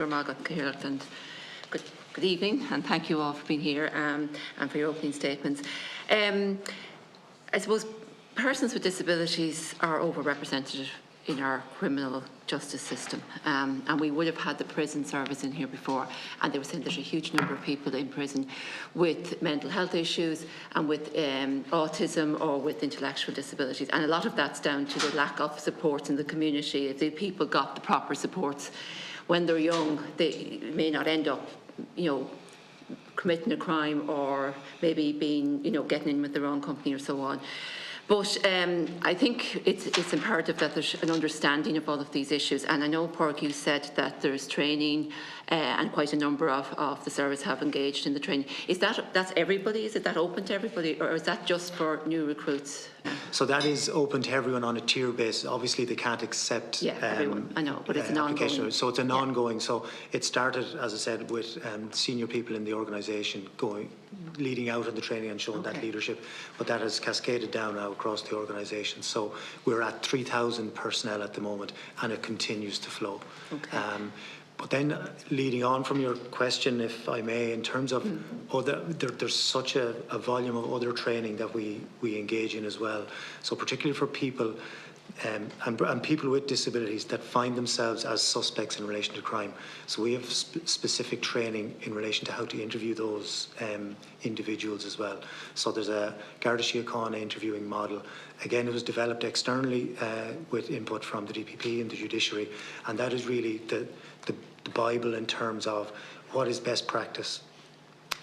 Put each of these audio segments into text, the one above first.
And good evening, and thank you all for being here and for your opening statements. I suppose persons with disabilities are overrepresented in our criminal justice system, and we would have had the prison service in here before, and they were saying there's a huge number of people in prison with mental health issues and with autism or with intellectual disabilities, and a lot of that's down to the lack of supports in the community. If the people got the proper supports when they're young, they may not end up, committing a crime or maybe being, getting in with the wrong company or so on. But I think it's imperative that there's an understanding of all of these issues. And I know, Pádraig, you said that there's training and quite a number of the service have engaged in the training. That's everybody? Is that open to everybody, or is that just for new recruits? So that is open to everyone on a tier basis. Obviously, they can't accept everyone. I know, but it's an ongoing. So it's an ongoing. So it started, as I said, with senior people in the organisation leading out on the training and showing that leadership. But that has cascaded down now across the organisation. So we're at 3,000 personnel at the moment, and it continues to flow. Okay. But then, leading on from your question, if I may, in terms of there's such a volume of other training that we engage in as well. So particularly for people and people with disabilities that find themselves as suspects in relation to crime. So we have specific training in relation to how to interview those individuals as well. So there's a Garda Síochána interviewing model. Again, it was developed externally with input from the DPP and the judiciary, and that is really the Bible in terms of what is best practice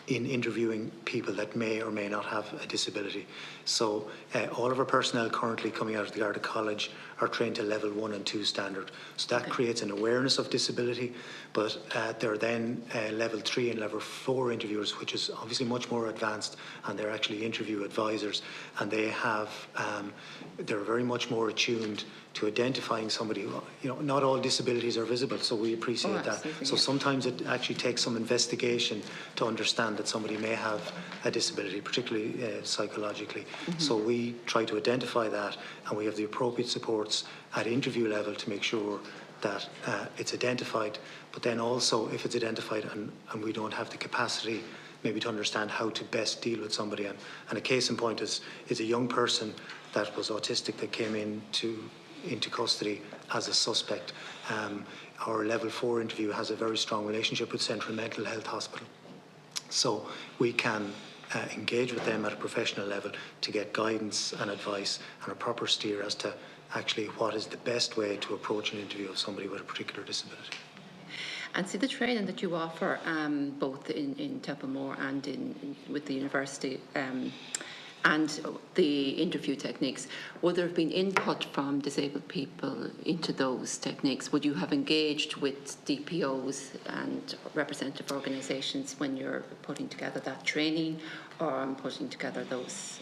in interviewing people that may or may not have a disability. So all of our personnel currently coming out of the Garda College are trained to level 1 and 2 standard. So that creates an awareness of disability, but there are then level 3 and level 4 interviewers, which is obviously much more advanced, and they're actually interview advisors, and they have, they're very much more attuned to identifying somebody who, not all disabilities are visible, so we appreciate that. So sometimes it actually takes some investigation to understand that somebody may have a disability, particularly psychologically. So we try to identify that, and we have the appropriate supports at interview level to make sure that it's identified, but then also if it's identified and we don't have the capacity maybe to understand how to best deal with somebody. And a case in point is a young person that was autistic that came into custody as a suspect. Our level 4 interview has a very strong relationship with Central Mental Health Hospital. So we can engage with them at a professional level to get guidance and advice and a proper steer as to actually what is the best way to approach an interview of somebody with a particular disability. And see, the training that you offer both in Templemore and with the university and the interview techniques, would there have been input from disabled people into those techniques? Would you have engaged with DPOs and representative organisations when you're putting together that training or putting together those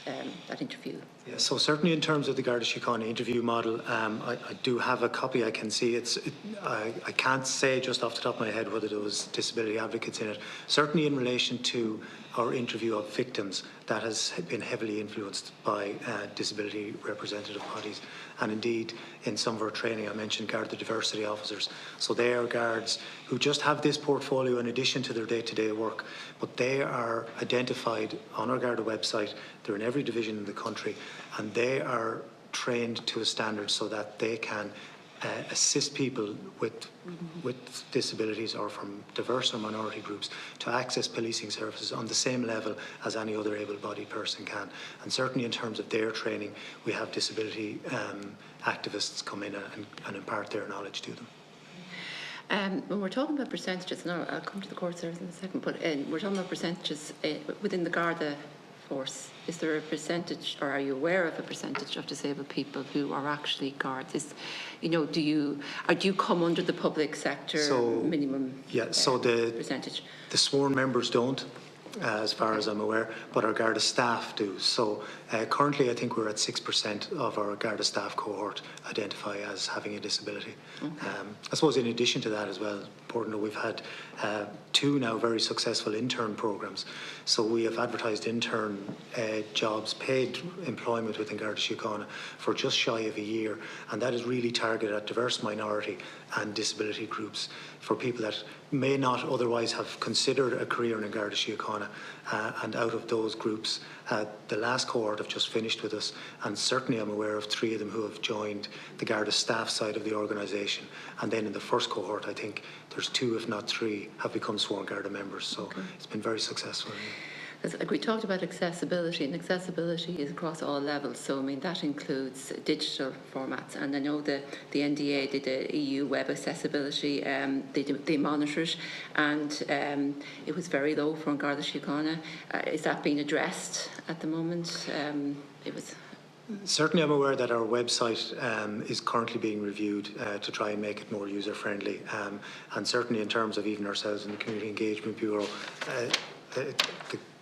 that interview? Yeah, so certainly in terms of the Garda Síochána interview model, I do have a copy. I can see I can't say just off the top of my head whether there was disability advocates in it. Certainly in relation to our interview of victims, that has been heavily influenced by disability representative bodies. And indeed, in some of our training, I mentioned Garda diversity officers. So they are guards who just have this portfolio in addition to their day-to-day work, but they are identified on our Garda website. They're in every division in the country, and they are trained to a standard so that they can assist people with disabilities or from diverse or minority groups to access policing services on the same level as any other able-bodied person can. And certainly in terms of their training, we have disability activists come in and impart their knowledge to them. When we're talking about percentages, now I'll come to the court service in a second, but we're talking about percentages within the Garda force. Is there a percentage, or are you aware of a percentage of disabled people who are actually guards? Do you come under the public sector minimum? Yeah, so the percentage. The sworn members don't, as far as I'm aware, but our Garda staff do. So Currently, I think we're at 6% of our Garda staff cohort identify as having a disability. I suppose in addition to that as well, important that we've had 2 now very successful intern programs. So we have advertised intern jobs, paid employment within Garda Síochána for just shy of a year, and that is really targeted at diverse minority and disability groups for people that may not otherwise have considered a career in Garda Síochána, and out of those groups, the last cohort have just finished with us, and certainly I'm aware of 3 of them who have joined the Garda staff side of the organisation, and then in the first cohort I think there's 2 if not 3 have become sworn Garda members, so it's been very successful. Like we talked about accessibility, and accessibility is across all levels. So, I mean, that includes digital formats. And I know the NDA did a EU web accessibility, they monitor it, and it was very low for Garda Síochána. Is that being addressed at the moment? Certainly I'm aware that our website is currently being reviewed to try and make it more user-friendly. And certainly in terms of even ourselves in the Community Engagement Bureau,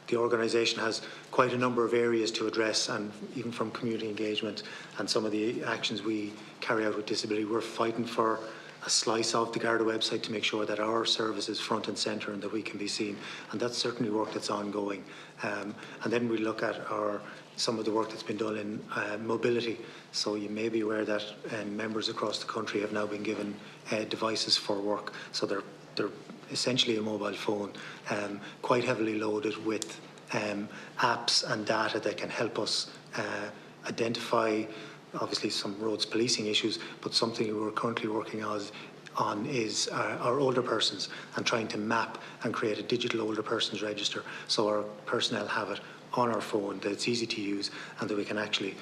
the organisation has quite a number of areas to address, and even from community engagement and some of the actions we carry out with disability, we're fighting for a slice of the Garda website to make sure that our service is front and centre and that we can be seen, and that's certainly work that's ongoing. And then we look at some of the work that's been done in mobility. So you may be aware that members across the country have now been given devices for work, so they're essentially a mobile phone, quite heavily loaded with apps and data that can help us identify obviously some roads policing issues, but something we're currently working on is our older persons, and trying to map and create a digital older persons register so our personnel have it on our phone, that it's easy to use, and that we can actually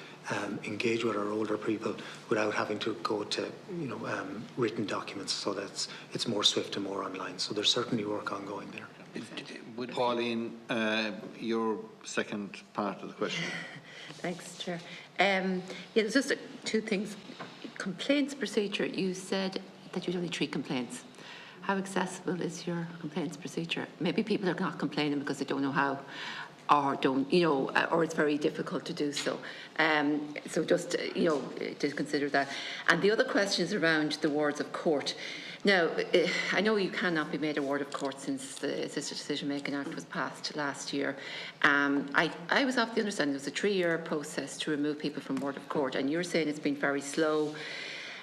engage with our older people without having to go to written documents, so that it's more swift and more online. So there's certainly work ongoing there. Pauline, your second part of the question. Thanks, Chair. There's just 2 things. Complaints procedure, you said that you only 3 complaints. How accessible is your complaints procedure? Maybe people are not complaining because they don't know how, or don't, or it's very difficult to do so. So just, to consider that. And the other question is around the wards of court. Now, I know you cannot be made a ward of court since the Assisted Decision Making Act was passed last year. I was of the understanding it was a 3-year process to remove people from ward of court, and you're saying it's been very slow.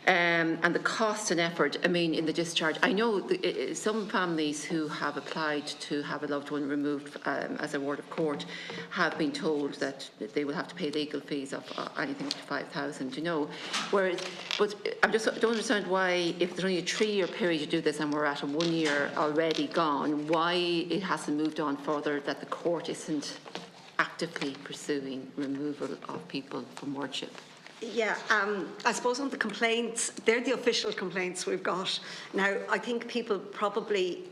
And the cost and effort, I mean, in the discharge. I know some families who have applied to have a loved one removed as a ward of court have been told that they will have to pay legal fees of anything up to 5,000, Whereas, but I just don't understand why, if there's only a 3-year period to do this and we're at a 1 year already gone, why it hasn't moved on further, that the court isn't actively pursuing removal of people from wardship. Yeah, I suppose on the complaints, they're the official complaints we've got. Now, I think people probably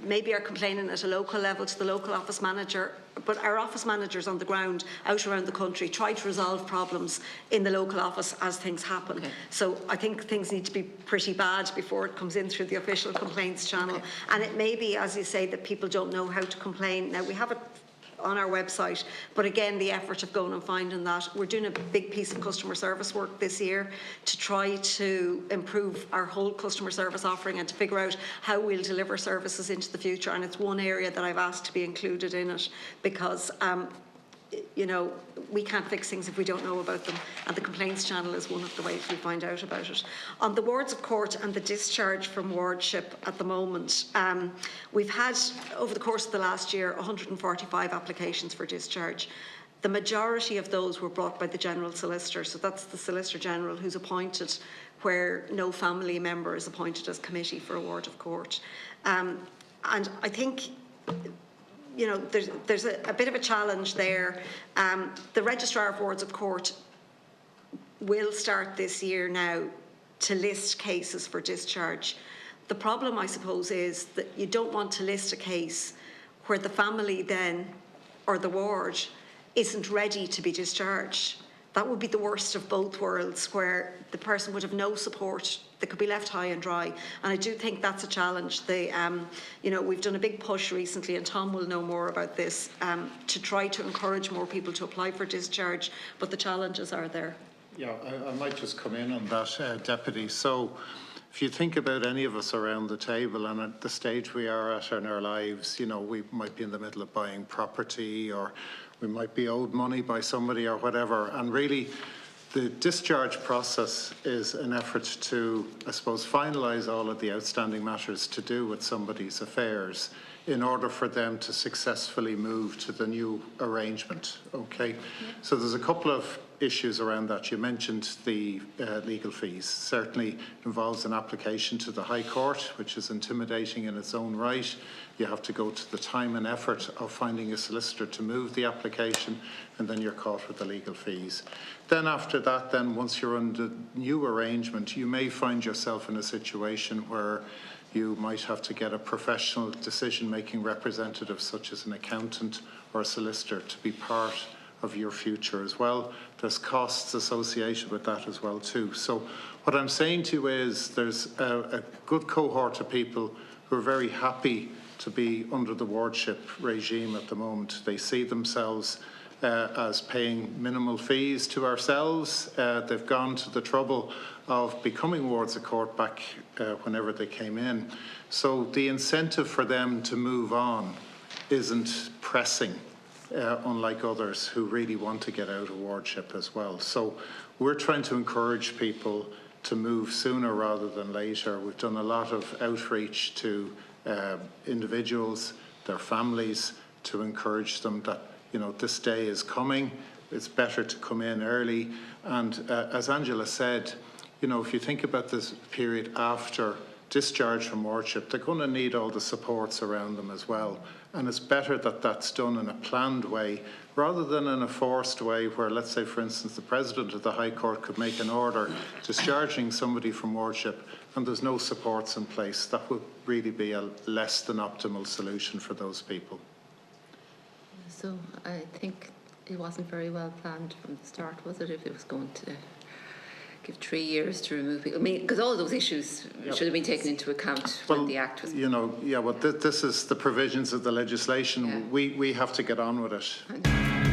maybe are complaining at a local level to the local office manager, but our office managers on the ground out around the country try to resolve problems in the local office as things happen. Okay. So I think things need to be pretty bad before it comes in through the official complaints channel. Okay. And it may be, as you say, that people don't know how to complain. Now, we have it on our website, but again, the effort of going and finding that. We're doing a big piece of customer service work this year to try to improve our whole customer service offering and to figure out how we'll deliver services into the future, and it's one area that I've asked to be included in it, because we can't fix things if we don't know about them, and the complaints channel is one of the ways we find out about it. On the wards of court and the discharge from wardship at the moment, we've had, over the course of the last year, 145 applications for discharge. The majority of those were brought by the General Solicitor, so that's the Solicitor General who's appointed where no family member is appointed as committee for a ward of court. And I think there's a bit of a challenge there. The Registrar of Wards of Court will start this year now to list cases for discharge. The problem, I suppose, is that you don't want to list a case where the family then, or the ward, isn't ready to be discharged. That would be the worst of both worlds, where the person would have no support they could be left high and dry. And I do think that's a challenge. We've done a big push recently, and Tom will know more about this, to try to encourage more people to apply for discharge, but the challenges are there. Yeah, I might just come in on that, Deputy. So if you think about any of us around the table and at the stage we are at in our lives, we might be in the middle of buying property, or we might be owed money by somebody or whatever, and really the discharge process is an effort to, I suppose, finalise all of the outstanding matters to do with somebody's affairs in order for them to successfully move to the new arrangement, okay? Yeah. So there's a couple of issues around that. You mentioned the legal fees. Certainly involves an application to the High Court, which is intimidating in its own right. You have to go to the time and effort of finding a solicitor to move the application, and then you're caught with the legal fees. Then after that, once you're on the new arrangement, you may find yourself in a situation where you might have to get a professional decision-making representative, such as an accountant or a solicitor, to be part of your future as well. There's costs associated with that as well too. So what I'm saying to you is there's a good cohort of people who are very happy to be under the wardship regime at the moment. They see themselves as paying minimal fees to ourselves. They've gone to the trouble of becoming wards of court back whenever they came in. So the incentive for them to move on isn't pressing, unlike others who really want to get out of wardship as well. So we're trying to encourage people to move sooner rather than later. We've done a lot of outreach to individuals, their families, to encourage them that this day is coming. It's better to come in early. And as Angela said, if you think about this period after discharge from wardship, they're going to need all the supports around them as well. And it's better that that's done in a planned way rather than in a forced way where, let's say, for instance, the President of the High Court could make an order discharging somebody from wardship and there's no supports in place. That would really be a less than optimal solution for those people. So I think it wasn't very well planned from the start, was it, if it was going to give 3 years to remove people? I mean, because all of those issues should have been taken into account when the Act was... Well, this is the provisions of the legislation. Yeah. We have to get on with it.